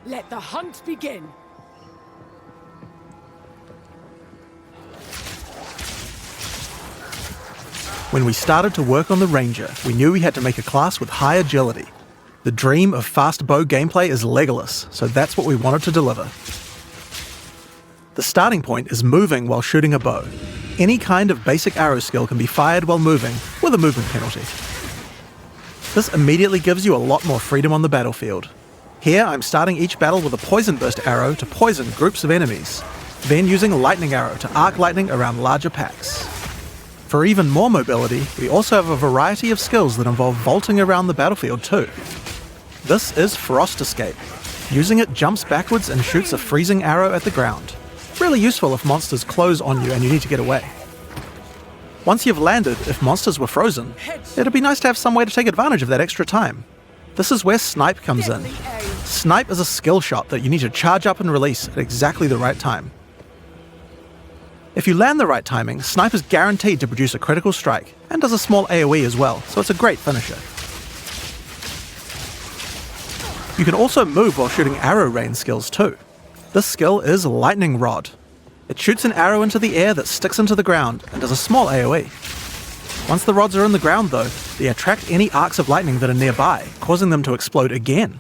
Let the hunt begin. When we started to work on the Ranger, we knew we had to make a class with high agility. The dream of fast bow gameplay is Legolas, so that's what we wanted to deliver. The starting point is moving while shooting a bow. Any kind of basic arrow skill can be fired while moving, with a movement penalty. This immediately gives you a lot more freedom on the battlefield. Here I'm starting each battle with a poison burst arrow to poison groups of enemies, then using a lightning arrow to arc lightning around larger packs. For even more mobility, we also have a variety of skills that involve vaulting around the battlefield too. This is Frost Escape. Using it jumps backwards and shoots a freezing arrow at the ground. Really useful if monsters close on you and you need to get away. Once you've landed, if monsters were frozen, it'd be nice to have some way to take advantage of that extra time. This is where Snipe comes in. Snipe is a skill shot that you need to charge up and release at exactly the right time. If you land the right timing, Snipe is guaranteed to produce a critical strike, and does a small AoE as well, so it's a great finisher. You can also move while shooting arrow rain skills too. This skill is Lightning Rod. It shoots an arrow into the air that sticks into the ground and does a small AoE. Once the rods are in the ground though, they attract any arcs of lightning that are nearby, causing them to explode again.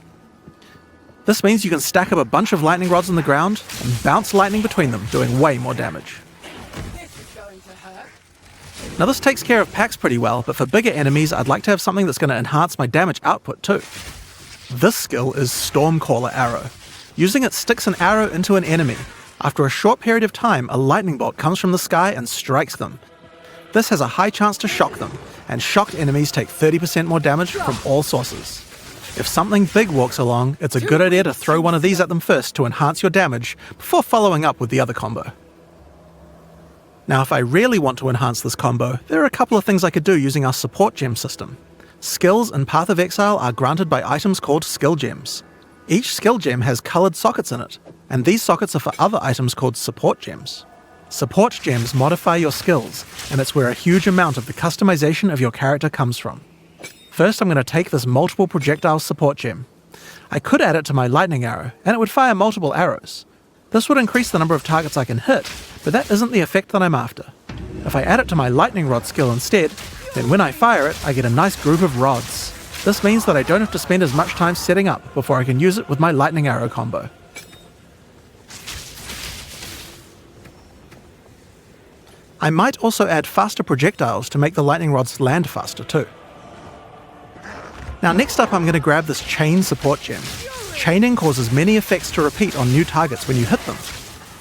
This means you can stack up a bunch of lightning rods on the ground and bounce lightning between them, doing way more damage. Now this takes care of packs pretty well, but for bigger enemies I'd like to have something that's going to enhance my damage output too. This skill is Stormcaller Arrow. Using it sticks an arrow into an enemy. After a short period of time, a lightning bolt comes from the sky and strikes them. This has a high chance to shock them, and shocked enemies take 30% more damage from all sources. If something big walks along, it's a good idea to throw one of these at them first to enhance your damage before following up with the other combo. Now if I really want to enhance this combo, there are a couple of things I could do using our support gem system. Skills in Path of Exile are granted by items called skill gems. Each skill gem has coloured sockets in it, and these sockets are for other items called support gems. Support gems modify your skills, and it's where a huge amount of the customization of your character comes from. First I'm going to take this multiple projectile support gem. I could add it to my lightning arrow, and it would fire multiple arrows. This would increase the number of targets I can hit, but that isn't the effect that I'm after. If I add it to my lightning rod skill instead, then when I fire it, I get a nice group of rods. This means that I don't have to spend as much time setting up before I can use it with my lightning arrow combo. I might also add faster projectiles to make the lightning rods land faster too. Now next up I'm going to grab this chain support gem. Chaining causes many effects to repeat on new targets when you hit them.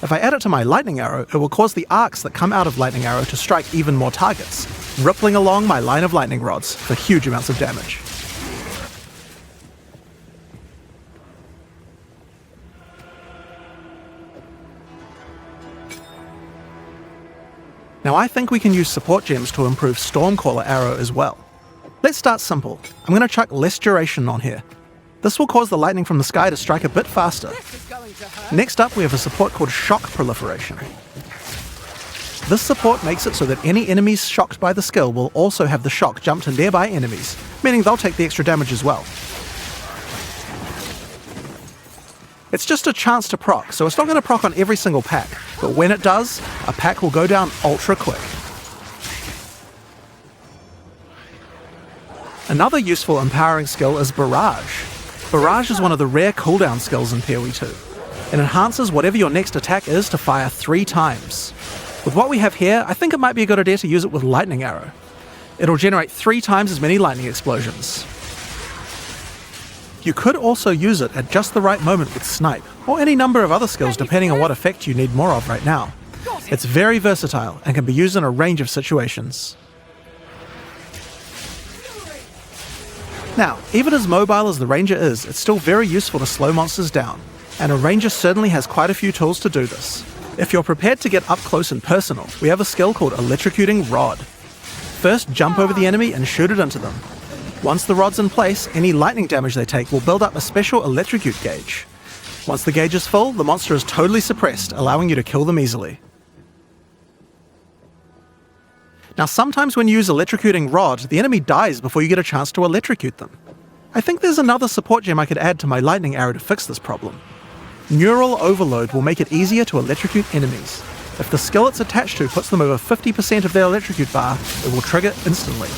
If I add it to my lightning arrow, it will cause the arcs that come out of lightning arrow to strike even more targets, rippling along my line of lightning rods for huge amounts of damage. Now I think we can use support gems to improve Stormcaller Arrow as well. Let's start simple. I'm going to chuck less duration on here. This will cause the lightning from the sky to strike a bit faster. Next up we have a support called Shock Proliferation. This support makes it so that any enemies shocked by the skill will also have the shock jump to nearby enemies, meaning they'll take the extra damage as well. It's just a chance to proc, so it's not going to proc on every single pack, but when it does, a pack will go down ultra quick. Another useful empowering skill is Barrage. Barrage is one of the rare cooldown skills in PoE 2. It enhances whatever your next attack is to fire 3 times. With what we have here, I think it might be a good idea to use it with Lightning Arrow. It'll generate 3 times as many lightning explosions. You could also use it at just the right moment with Snipe, or any number of other skills depending on what effect you need more of right now. It's very versatile and can be used in a range of situations. Now, even as mobile as the Ranger is, it's still very useful to slow monsters down, and a Ranger certainly has quite a few tools to do this. If you're prepared to get up close and personal, we have a skill called Electrocuting Rod. First, jump over the enemy and shoot it into them. Once the rod's in place, any lightning damage they take will build up a special electrocute gauge. Once the gauge is full, the monster is totally suppressed, allowing you to kill them easily. Now sometimes when you use Electrocuting Rod, the enemy dies before you get a chance to electrocute them. I think there's another support gem I could add to my lightning arrow to fix this problem. Neural overload will make it easier to electrocute enemies. If the skill it's attached to puts them over 50% of their electrocute bar, it will trigger instantly.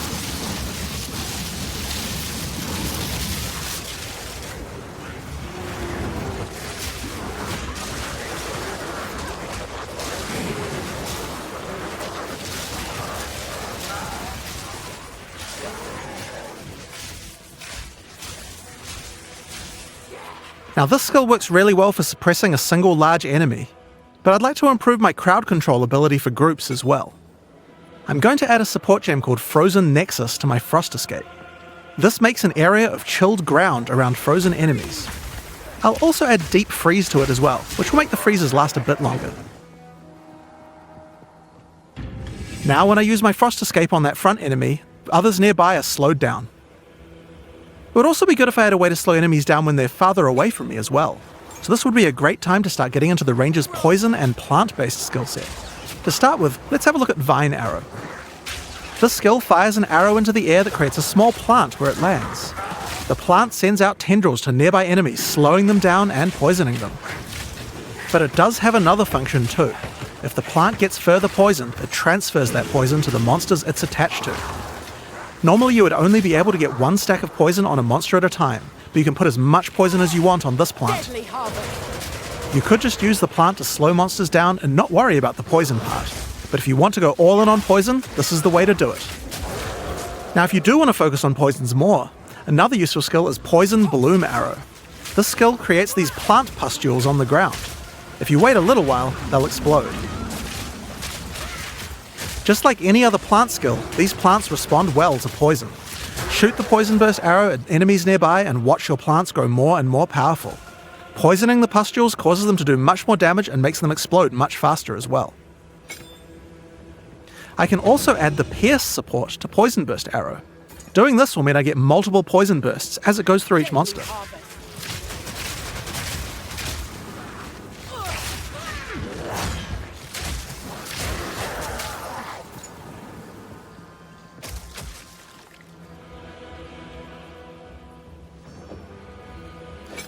Now this skill works really well for suppressing a single large enemy, but I'd like to improve my crowd control ability for groups as well. I'm going to add a support gem called Frozen Nexus to my Frost Escape. This makes an area of chilled ground around frozen enemies. I'll also add Deep Freeze to it as well, which will make the freezes last a bit longer. Now when I use my Frost Escape on that front enemy, others nearby are slowed down. It would also be good if I had a way to slow enemies down when they're farther away from me as well. So this would be a great time to start getting into the ranger's poison and plant-based skill set. To start with, let's have a look at Vine Arrow. This skill fires an arrow into the air that creates a small plant where it lands. The plant sends out tendrils to nearby enemies, slowing them down and poisoning them. But it does have another function too. If the plant gets further poisoned, it transfers that poison to the monsters it's attached to. Normally you would only be able to get one stack of poison on a monster at a time, but you can put as much poison as you want on this plant. You could just use the plant to slow monsters down and not worry about the poison part, but if you want to go all in on poison, this is the way to do it. Now if you do want to focus on poisons more, another useful skill is Poison Bloom Arrow. This skill creates these plant pustules on the ground. If you wait a little while, they'll explode. Just like any other plant skill, these plants respond well to poison. Shoot the Poison Burst arrow at enemies nearby and watch your plants grow more and more powerful. Poisoning the pustules causes them to do much more damage and makes them explode much faster as well. I can also add the Pierce support to Poison Burst arrow. Doing this will mean I get multiple poison bursts as it goes through each monster.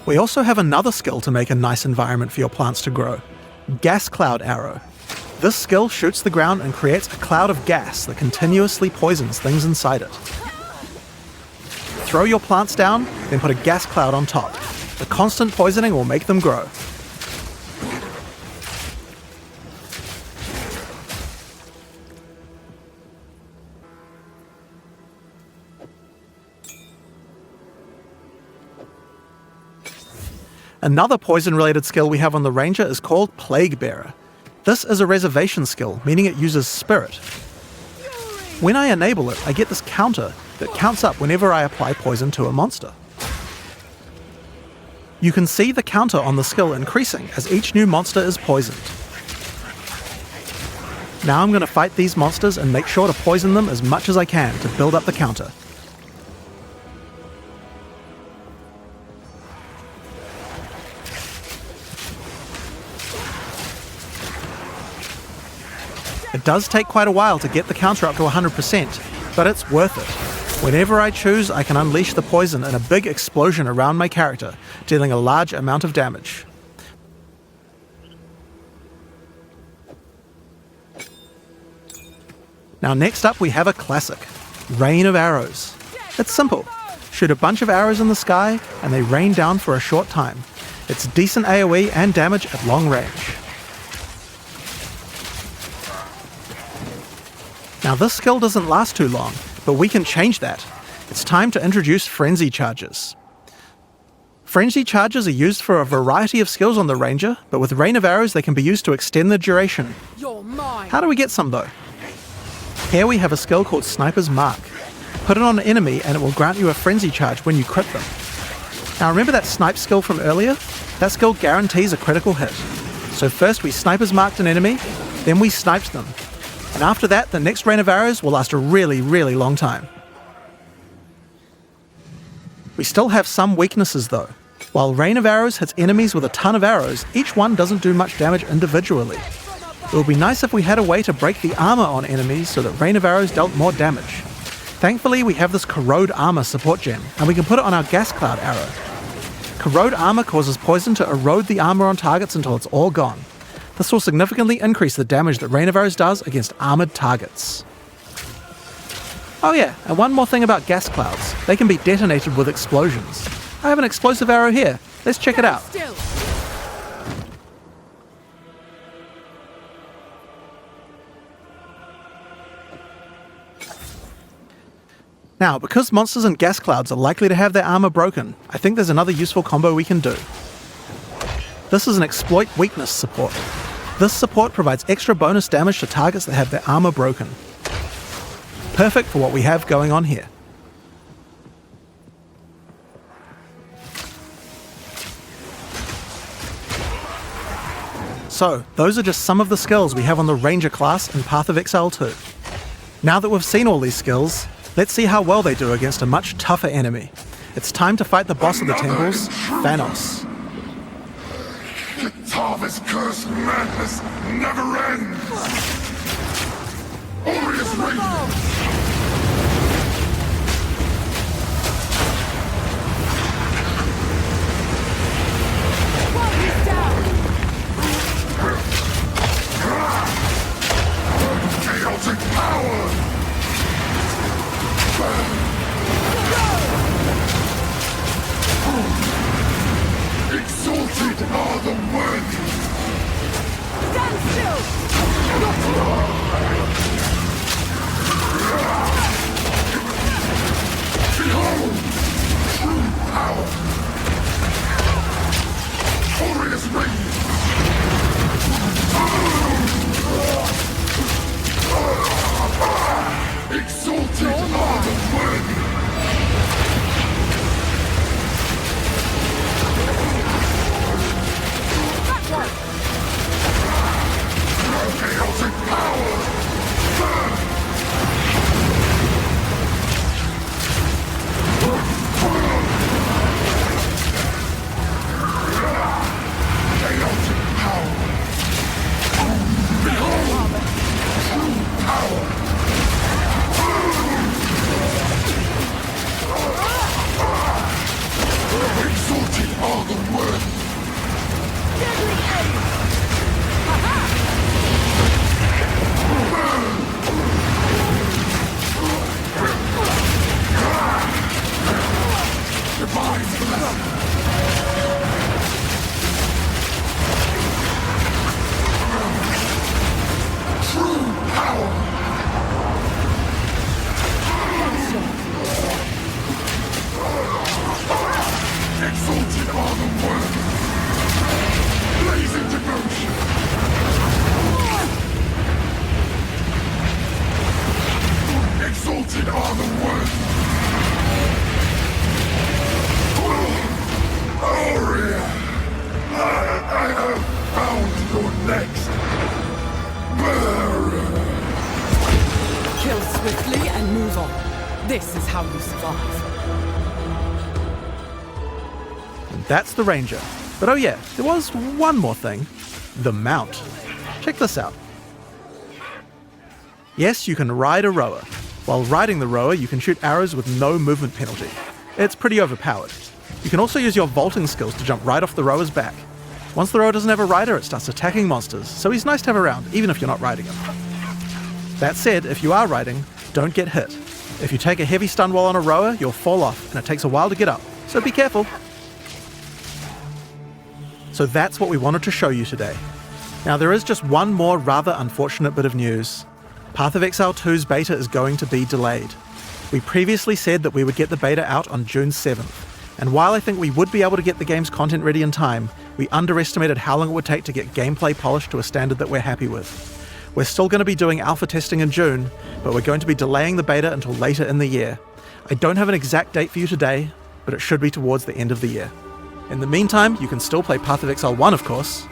We also have another skill to make a nice environment for your plants to grow. Gas Cloud Arrow. This skill shoots the ground and creates a cloud of gas that continuously poisons things inside it. Throw your plants down, then put a gas cloud on top. The constant poisoning will make them grow. Another poison-related skill we have on the Ranger is called Plague Bearer. This is a reservation skill, meaning it uses Spirit. When I enable it, I get this counter that counts up whenever I apply poison to a monster. You can see the counter on the skill increasing as each new monster is poisoned. Now I'm going to fight these monsters and make sure to poison them as much as I can to build up the counter. It does take quite a while to get the counter up to 100%, but it's worth it. Whenever I choose, I can unleash the poison in a big explosion around my character, dealing a large amount of damage. Now next up we have a classic, Rain of Arrows. It's simple. Shoot a bunch of arrows in the sky and they rain down for a short time. It's decent AoE and damage at long range. Now this skill doesn't last too long, but we can change that. It's time to introduce Frenzy Charges. Frenzy Charges are used for a variety of skills on the Ranger, but with Rain of Arrows they can be used to extend the duration. You're mine. How do we get some though? Here we have a skill called Sniper's Mark. Put it on an enemy and it will grant you a Frenzy Charge when you crit them. Now remember that Snipe skill from earlier? That skill guarantees a critical hit. So first we Sniper's Marked an enemy, then we sniped them. And after that, the next Rain of Arrows will last a really, really long time. We still have some weaknesses though. While Rain of Arrows hits enemies with a ton of arrows, each one doesn't do much damage individually. It would be nice if we had a way to break the armor on enemies so that Rain of Arrows dealt more damage. Thankfully, we have this Corrode Armor support gem, and we can put it on our Gas Cloud arrow. Corrode Armor causes poison to erode the armor on targets until it's all gone. This will significantly increase the damage that Rain of Arrows does against armored targets. Oh yeah, and one more thing about gas clouds. They can be detonated with explosions. I have an explosive arrow here. Let's check it out. Now, because monsters in gas clouds are likely to have their armor broken, I think there's another useful combo we can do. This is an exploit weakness support. This support provides extra bonus damage to targets that have their armor broken. Perfect for what we have going on here. So, those are just some of the skills we have on the Ranger class in Path of Exile 2. Now that we've seen all these skills, let's see how well they do against a much tougher enemy. It's time to fight the boss of the temples, Thanos. Kitava's cursed madness never ends! Orius Radeon! Chaotic power! Exalted are the worthy! Stand still! Behold! True power! Orius Radeon! Exalted are the worthy! Chaotic power! Chaotic power! Behold! True power! Exalted are the worthy! Deadly aim! Divine blessing! True power! Exalted are the worthy! Blazing devotion! Exalted are the worthy! Aurea! I have found your next bearer! Kill swiftly and move on. This is how you survive. And that's the Ranger. But oh yeah, there was one more thing. The mount. Check this out. Yes, you can ride a rower. While riding the rower, you can shoot arrows with no movement penalty. It's pretty overpowered. You can also use your vaulting skills to jump right off the rower's back. Once the rower doesn't have a rider, it starts attacking monsters, so he's nice to have around, even if you're not riding him. That said, if you are riding, don't get hit. If you take a heavy stun while on a rower, you'll fall off, and it takes a while to get up, so be careful. So that's what we wanted to show you today. Now there is just one more rather unfortunate bit of news. Path of Exile 2's beta is going to be delayed. We previously said that we would get the beta out on June 7th. And while I think we would be able to get the game's content ready in time, we underestimated how long it would take to get gameplay polished to a standard that we're happy with. We're still going to be doing alpha testing in June, but we're going to be delaying the beta until later in the year. I don't have an exact date for you today, but it should be towards the end of the year. In the meantime, you can still play Path of Exile 1, of course.